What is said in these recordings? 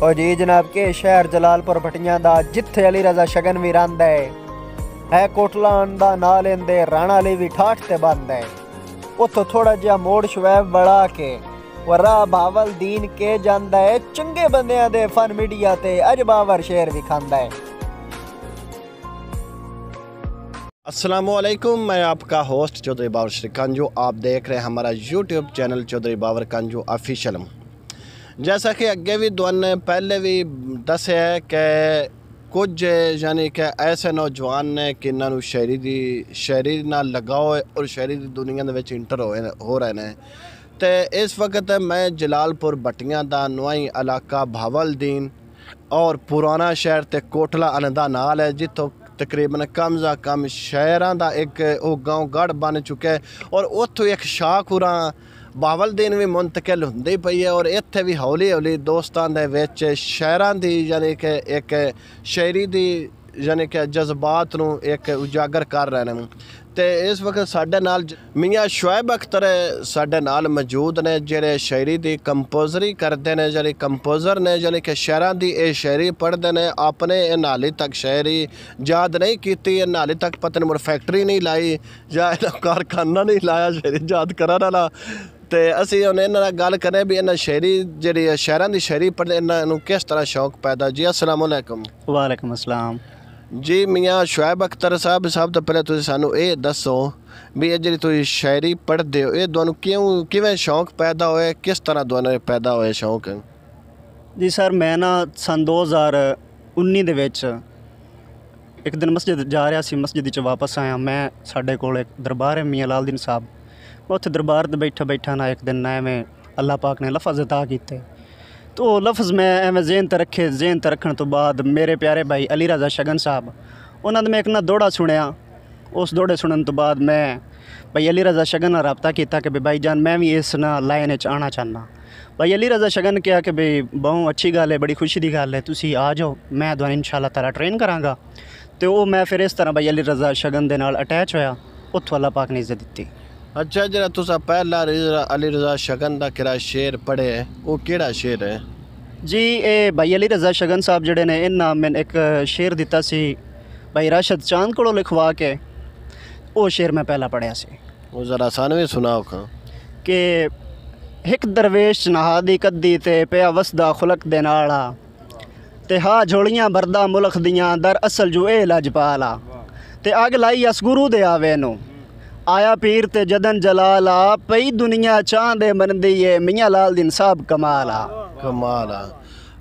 और जी जनाब के शहर जलालपुर भटियां दा जिथे अली रजा शगन भी रंदा है कोटला दा नाल लेंदे राणा ली भी ठाठ ते बंद है। उतो थोड़ा जिहा मोड़ शुएब बढ़ा के वरा भावल दीन के जांदा है। चंगे बंदियां दे फन मीडिया ते अज बावर शेर भी खांदा है। अस्सलामुअलैकुम, मैं आपका होस्ट चौधरी बाबर श्रीकांजू। आप देख रहे हैं हमारा YouTube channel Chaudhary Babar कांजू official. जैसा कि अगे भी दुआने पहले भी दस है कि कुछ यानी कि ऐसे नौजवान ने कि इन्होंने शायरी नाल लगाओ और शायरी की दुनिया के इंटर हो रहे हैं। तो इस वक्त मैं जलालपुर भटियां दा नवाई इलाका भावलदीन और पुराना शहर ते कोटला अनदा नाल है, जितों तकरीबन कम से कम शहरों का एक वो गाँव गढ़ बन चुका है और उत्थों एक शाहपुरा भावलदीन भी मुंतकिल होंदी पई है। और इत्थे भी हौली हौली दोस्तां दे विच शहरां दी यानी कि एक शायरी दी यानी कि जज्बात नूं एक उजागर कर रहे हैं। तो इस वक्त साडे नाल मियाँ शुएब अख्तर साडे नाल मौजूद ने, जिहड़े शायरी दी कंपोजरी करते हैं, जिहड़े कंपोजर ने यानी कि शहरां दी ये शायरी पढ़ते हैं। अपने इन्हां हाली तक शायरी याद नहीं की, इन्हां हाली तक पता नहीं मुड़ फैक्ट्री नहीं लाई या कारखाना नहीं लाया शायरी याद करन वाला। तो असी हुण इन्हां नाल गल करें भी इन्हां शायरी जिहड़ी शहरां दी शायरी पढ़दे इन्हां नूं किस तरह शौक पैदा। जी अस्सलाम वालेकुम। वालेकुम अस्सलाम। जी मियाँ शुएब अख्तर साहब, सब तो पहले तुसीं सानूं ये दसो भी ये जिहड़ी तुसीं शायरी पढ़दे हो ये तुहानूं किवें शौक पैदा होए, किस तरह तुहानूं पैदा होए शौक? जी सर, मैं ना सन 2019 दे विच एक दिन मस्जिद जा रहा सी, मस्जिद च वापस आया मैं। साडे कोल एक दरबार है मियाँ लाल दीन साहब, मैं उत्थे दरबार ते बैठा ना एक दिन ना एवें अल्लाह पाक ने लफज अता कीते। तो लफ्ज़ मैं एवं जेहन ते रखने तो बाद मेरे प्यारे भाई अली रजा शगन साहब उन्होंने मैं एक ना दौड़ा सुनिया। उस दौड़े सुनने तो बाद मैं भाई अली रजा शगन नाल रबता किया कि भाई जान मैं भी इस ना लाइन आना चाहना। भाई अली रजा शगन कहा कि भाई बहुत अच्छी गल है, बड़ी खुशी की गल है, तुसी आ जाओ, मैं तुहानूं इंशाअल्लाह ताला ट्रेन करांगा। तो वो मैं फिर इस तरह भाई अली रजा शगन दे नाल अटैच होया, उत्थों अल्लाह पाक ने इज्जत दी। अच्छा, जरा तुसा पहला अली रजा शगन दा किरा शेर पढ़े वो केड़ा शेर है? जी ये भाई अली रजा शगन साहब जिहड़े ने इन्हां मैंने एक शेर दिता सी भाई राशिद चांद कोलों लिखवा के, वो शेर मैं पहला पढ़िया सी। वो जरा सानू भी सुनाओ खां कि हिक दरवेश नहादी कद्दी ते पिया वसदा खुलक दे नाला ते हा झोलियां भरदा मुल्क दियां दर असल जो ए लजपाला ते अग लाई अस गुरु दे आवे नूं आया पीर ते जदन जलाला पई दुनिया चांदे मनदी है मियाँ लाल दीन साहब कमाला।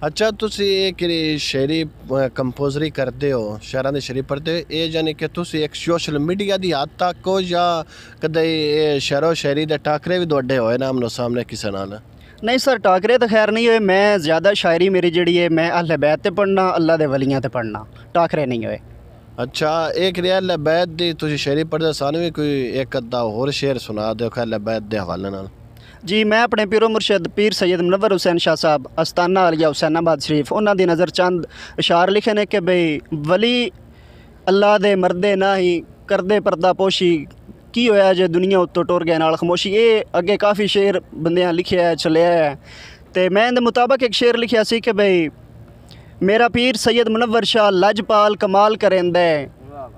अच्छा, तुसी ये कि शायरी कंपोजरी करते हो, शहरां दी शायरी पढ़ते हो, ये यानी कि तुसी एक सोशल मीडिया दी हद तक हो या कदे शहरो शायरी दे टाकरे भी तुहाडे होए ना आमनो सामने किसे नाल? नहीं सर, टाकरे तो खैर नहीं हुए। मैं ज़्यादा शायरी मेरी जिहड़ी है मैं अहले बैत ते पढ़ना, अल्लाह दे वलियां ते पढ़ना, टाकरे नहीं हुए। अच्छा, एक अहले बैत दी तुसी शायरी पढ़दे, सानू भी कोई एक अद्धा होर शेर सुना दो अहले बैत दे हवाले नाल। जी मैं अपने पीरो मुर्शद पीर सैयद मुनव्वर हुसैन शाह साहब अस्ताना आलिया हुसैनाबाद शरीफ उन्हों की नज़र चंद इशार लिखे ने कि भाई वली अल्लाह दे मरदे ना ही करदे पर्दा पोशी की होया जे दुनिया उत्तों टुर गए नाल खामोशी। ये अगे काफ़ी शेर बंदियां लिखे है चलिया है। तो मैं इहदे मुताबिक एक शेर लिखिया सी कि भाई मेरा पीर सैयद मुनव्वर शाह लजपाल कमाल करेंदा है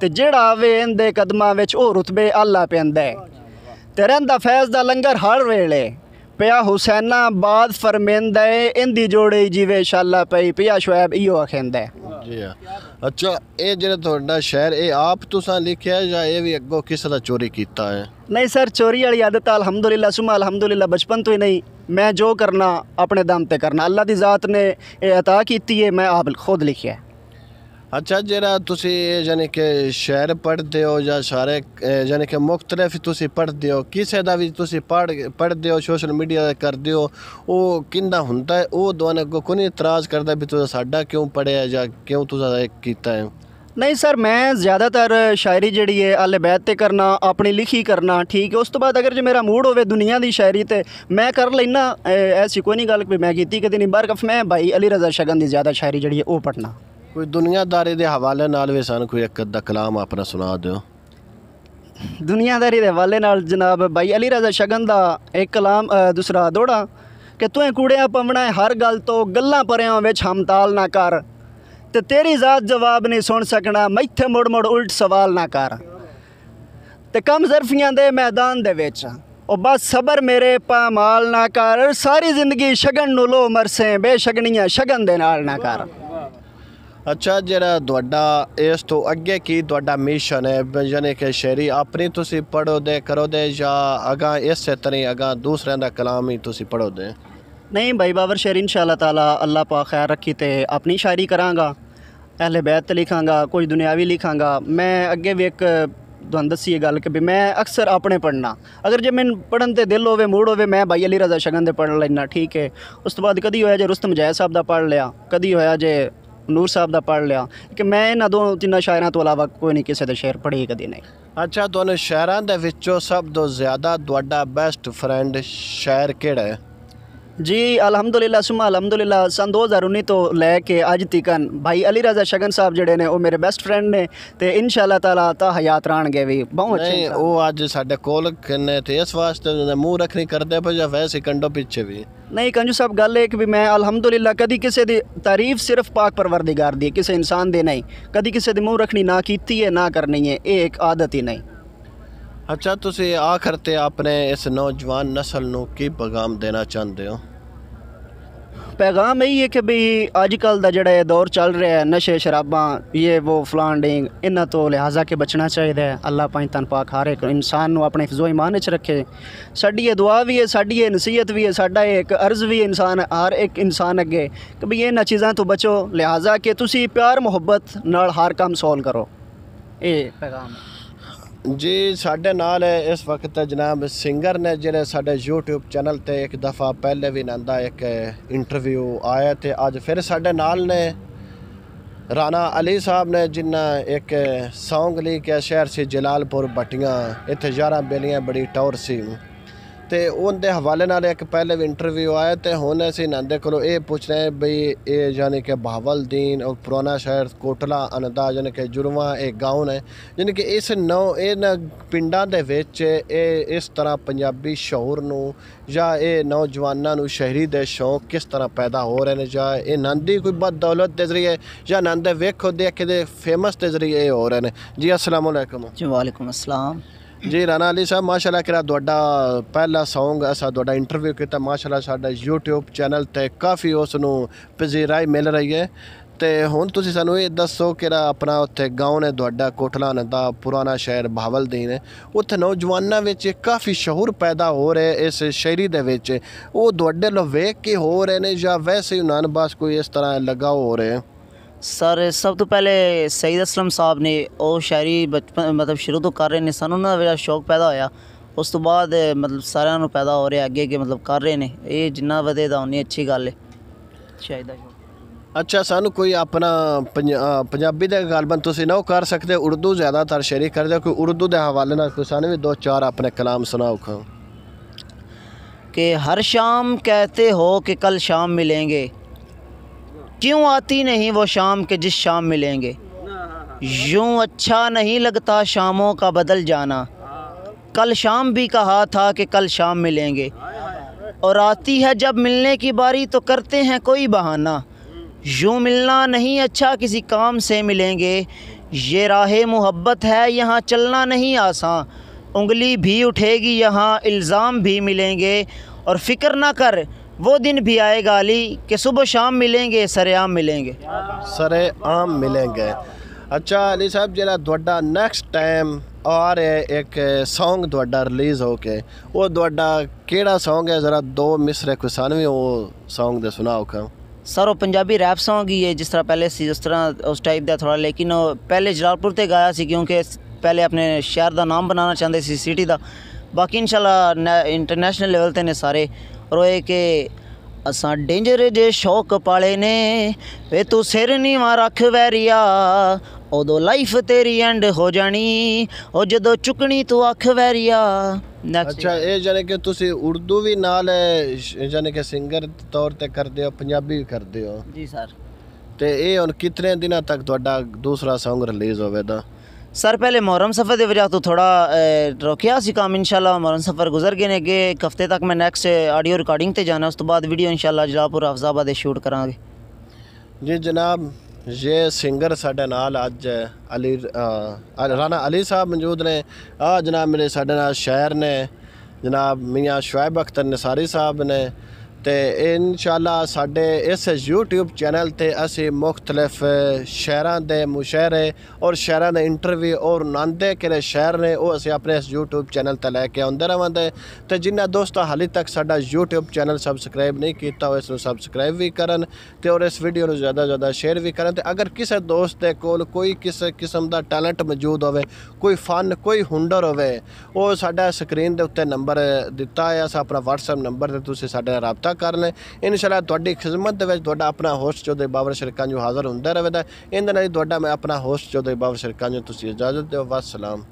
ते जेड़ा आवे इंदे कदमां विच ओ रुतबे आला पैंदा है ते रहिंदा फैज़ दा लंगर हर वेले पिया हुसैनाबाद फरमेंदा है इंदी जोड़े जीवे शाला पई पिया शुएब इहो आखेंदा है। जी हाँ। अच्छा, ये जेह्ड़ा तुहाडा शेर ये आप तुसां लिखिया या ये भी अग्गों किसे दा चोरी कीता है? नहीं सर, चोरी वाली आदत अल्हम्दुलिल्लाह सुमा अल्हम्दुलिल्लाह बचपन तो ही नहीं। मैं जो करना अपने दम ते करना, अल्लाह दी ज़ात ने ये अता कीती है, मैं आप खुद लिखिया है। अच्छा, जरा तुसी यानी कि शेर पढ़ते हो या सारे यानी कि मुख्तलिफ तुसी पढ़ते हो, किसे दा भी तुसी पढ़ते हो सोशल मीडिया करते हो, वो किंदा हुंदा है वो दोने को कोई इतराज़ करता भी तुसा साडा क्यों पढ़िया या क्यों तुसा कीता है? नहीं सर, मैं ज़्यादातर शायरी जिहड़ी है अहले बैत ते करना, अपनी लिखी करना, ठीक है। उस तो बाद अगर जो मेरा मूड होवे दुनिया दी शायरी ते मैं कर लेना, ऐसी कोई नहीं गल भी मैं कीती कदी नहीं। बरकफ मैं भाई अली रजा शगन दी ज़्यादा शायरी जिहड़ी है वो पढ़ना। कोई दुनियादारी दे हवाले नाल भी सानू कोई एक अद्धा कलाम अपना सुना दो। दुनियादारी दे हवाले नाल जनाब भाई अली रजा शगन दा एक कलाम दूसरा दौड़ा ਕਿ ਤੂੰ ਕੂੜਿਆਂ ਪਵਣਾ ਹਰ ਗੱਲ ਤੋਂ ਗੱਲਾਂ ਪਰਿਆਂ ਵਿੱਚ ਹਮਤਾਲ ਨਾ ਕਰ ਤੇ ਤੇਰੀ ਜ਼ਾਤ ਜਵਾਬ ਨਹੀਂ ਸੁਣ ਸਕਣਾ ਮੈਥੇ ਮੁੜ ਮੁੜ ਉਲਟ ਸਵਾਲ ਨਾ ਕਰ ਤੇ ਕਮ ਜ਼ਰਫੀਆਂ ਦੇ ਮੈਦਾਨ ਦੇ ਵਿੱਚ ਉਹ ਬਸ ਸਬਰ ਮੇਰੇ ਪਾਮਾਲ ਨਾ ਕਰ ਸਾਰੀ ਜ਼ਿੰਦਗੀ ਸ਼ਗਨ ਨੂੰ ਲੋ ਮਰਸੇ ਬੇਸ਼ਗਨੀਆਂ ਸ਼ਗਨ ਦੇ ਨਾਲ ਨਾ ਕਰ। ਅੱਛਾ ਜਿਹੜਾ ਤੁਹਾਡਾ ਇਸ ਤੋਂ ਅੱਗੇ ਕੀ ਤੁਹਾਡਾ ਮਿਸ਼ਨ ਹੈ ਯਾਨੀ ਕਿ ਸ਼ਾਇਰੀ ਆਪਣੀ ਤੁਸੀਂ ਪੜ੍ਹੋਦੇ ਕਰੋਦੇ ਜਾਂ ਅਗਾਂ ਇਸੇ ਤਰ੍ਹਾਂ ਅਗਾਂ ਦੂਸਰਿਆਂ ਦਾ ਕਲਾਮ ਹੀ ਤੁਸੀਂ ਪੜ੍ਹੋਦੇ? नहीं भाई बाबर शेर इंशाअल्लाह ताला अल्लाह पाक खैर रखी तो अपनी शायरी करांगा अहले बैत लिखांगा कुछ दुनियावी लिखांगा। मैं अगे भी एक तुहानूं दसी गल कि भी मैं अक्सर अपने पढ़ना अगर जे मैनूं पढ़न ते दिल होवे मूड होवे मैं भाई अली रज़ा शगन दे पढ़ लैना ठीक है। उस तो बाद कदी होया जे रुस्तम जैद साहब दा पढ़ लिया कदी होया जे नूर साहब दा पढ़ लिया कि मैं इन्हां दो तिन्नां शायरां तो अलावा कोई नहीं किसी दे शेर पढ़ी कदी नहीं। अच्छा तुहानूं शायरां दे विचों सब तो ज़्यादा तुहाडा बेस्ट फ्रेंड शायर किहड़ा है? जी अलहमदुलिल्लाह सुमा अलहमदुलिल्लाह सन 2019 तो लैके अज तकन भाई अली रज़ा शगन साहब जेडे ने वो मेरे बेस्ट फ्रेंड ने ते इंशाअल्लाह ताला ता हयात रहणगे भी बहुत अच्छे। नहीं वो अज साडे कोल कने ते इस वास्ते मुंह रखनी करदे पे या वैसे कंडो पीछे भी नहीं कंजू साहब गल है कि भी मैं अलहमदुलिल्लाह कदी किसी दी तारीफ सिर्फ पाक परवरदिगार दी किसी इंसान दी नहीं कदी किसी दी मुंह रखनी ना कीती है ना करनी है ये एक आदत ही नहीं। अच्छा तुसी आखिर ते अपने इस नौजवान नस्ल नूं की पैगाम देना चाहते हो? पैगाम यही है कि भी अजकल का जोड़ा दौर चल रहा है नशे शराबां ये वो फलान डिंग इन्हां तो लिहाजा के बचना चाहिए। अल्लाह पाई तन पाक हर एक इंसान नूं अपने हिफ्ज़ो ईमान च रखे। साडी ये दुआ भी है साडी ये नसीहत भी है साडा एक अर्ज़ भी है इंसान हर एक इंसान अगे कि भी इन्हां चीज़ां तो बचो लिहाजा कि तुसी प्यार मुहब्बत नाल हर काम सॉल्व करो ये पैगाम है। जी साढ़े नाल इस वक्त जनाब सिंगर ने जिन्हें साढ़े यूट्यूब चैनल ते एक दफ़ा पहले भी नंदा एक इंटरव्यू आया तो अज फिर साढ़े नाल ने राना अली साहब ने जिन्ना एक सॉन्ग ली के शहर से जलालपुर भट्टियां इत्थे 11 बेलियां बड़ी टौर सी तो उनके हवाले नाल एक पहले भी इंटरव्यू आया तो हुण असीं इन्हां कोलों ये पुछना है बई ये यानी कि बहावलदीन और पुराना शहर कोटला अनदा यानी कि जुरवा एक गाँव है यानी कि इस इन पिंडां दे विच इस तरह पंजाबी शौर नूं या ये नौजवानों नूं शहरी दे शौक किस तरह पैदा हो रहे हैं या इन्हां दी कोई बदौलत के जरिए या इन्हां दे वेखो देखे दे फेमस के जरिए हो रहे हैं? जी अस्सलाम वालेकुम। जी वालेकुम अस्सलाम। जी राना अली साहब माशाल्लाह कि तुहाडा पहला सॉन्ग असा तुहाडा इंटरव्यू किया माशाल्लाह साडा यूट्यूब चैनल ते काफ़ी उसनूं पजीराई मिल रही है तो हुण तुसीं सानूं ये दसो कि अपना उत्थे गाँव ने तुहाडा कोटला दा पुराना शहर बहावलदीन है उत्थे नौजवानों विच काफ़ी शहूर पैदा हो रहे इस शायरी दे विच वो तुहाडे लो वेख के हो रहे हैं या वैसे ही उन्हां बस कोई इस तरह लगाव हो रहे हैं? सर सब तो पहले सईद असलम साहब ने वो शायरी बचपन मतलब शुरू तो कर रहे हैं सानू ना मेरा शौक पैदा होया उस तो बाद मतलब सारिਆਂ ਨੂੰ पैदा हो रहा अगे मतलब कर रहे हैं ये जिन्ना वधे दा उन्नी अच्छी गल है शायद दा शौक। अच्छा सानू कोई अपना पंजाबी दे गलबात तुसीं ना कर सकते उर्दू ज़्यादातर शायरी करदे कोई उर्दू के हवाले नाल कोई सानू भी 2-4 अपने कलाम सुनाओ कि हर शाम कहते हो कि कल शाम मिलेंगे क्यों आती नहीं वो शाम के जिस शाम मिलेंगे यूं अच्छा नहीं लगता शामों का बदल जाना कल शाम भी कहा था कि कल शाम मिलेंगे और आती है जब मिलने की बारी तो करते हैं कोई बहाना यूं मिलना नहीं अच्छा किसी काम से मिलेंगे ये राहे मोहब्बत है यहाँ चलना नहीं आसान उंगली भी उठेगी यहाँ इल्ज़ाम भी मिलेंगे और फिक्र ना कर वो दिन भी आएगा अली कि सुबह शाम मिलेंगे सरेआम मिलेंगे। सरेआम मिलेंगे। अच्छा अली साहब जरा तुहाडा नेक्स्ट टाइम आ रहा है एक सॉन्ग तुहाडा रिलीज़ हो के वो तुहाडा केड़ा सॉन्ग है ज़रा 2 मिसरे कोई सानू भी वो सॉन्ग दे सुनाओ का? सर वो पंजाबी रैप सॉन्ग ही है जिस तरह पहले सी उस तरह उस टाइप का थोड़ा लेकिन पहले जलालपुर ते गाया सी क्योंकि पहले अपने शहर का नाम बनाना चाहते सी सिटी का बाकी इंशाल्लाह इंटरनेशनल लेवल ते ने सारे रोए के असां डेंजर जे शौक पाले ने वे तू सिर नीवा रख वैरिया उदो लाइफ तेरी एंड हो जानी ओ जदों चुकनी तू अख वैरिया। अच्छा ये जाने कि तुसी उर्दू भी नाल जाने कि सिंगर तौर ते करदे हो पंजाबी भी करदे हो? जी सर। ते ये हुण कितने दिनों तक तुहाडा दूसरा सॉन्ग रिलीज़ होवेगा? सर पहले मुहर्रम सफ़र की वजह तो थोड़ा रोकिया सी काम, इंशाल्लाह मुहर्रम सफ़र गुजर गए ने कि एक हफ्ते तक मैं नैक्सट ऑडियो रिकॉर्डिंग ते जाना, उस तो बाद वीडियो इंशाल्लाह जलालपुर हाफिजाबाद शूट करांगे। जी जनाब, ये सिंगर साडे नाल अज अली राना अली साहब मौजूद ने। जनाब मेरे साडे नाल शायर ने जनाब मियाँ शुएब अख्तर निसारी साहब ने। तो इंशाल्लाह साडे इस यूट्यूब चैनल ते असी मुख्तलिफ शहरां दे मुशायरे और शहरां दे इंटरव्यू और नांदे किहड़े शहर ने वो असी अपने इस यूट्यूब चैनल ते लैके आउंदे रहांगे। तो जिन्हां दोस्तां हाली तक साडा यूट्यूब चैनल सबसक्राइब नहीं किया हो इसनूं सबसक्राइब भी करन ते और इस वीडियो नूं ज़्यादा ज़्यादा शेयर भी करन। ते अगर किसी दोस्त दे कोल कोई किसी किस्म दा टैलेंट मौजूद होवे, कोई फन कोई हुनर होवे, वो साडा स्क्रीन दे उत्ते नंबर दिता है, अस अपना व्हाट्सएप नंबर ते तुसीं साडे नाल राबता कर लें। इंशाल्लाह तुहाडी खिदमत दे विच तुहाडा अपना होस्ट चौधरी बाबर शरकांजू हाज़र हुंदा रहेगा। इंदे नाल तुहाडा मैं अपना होस्ट चौधरी बाबर शरकांजू तुसीं इजाज़त दिओ। वास्सलाम।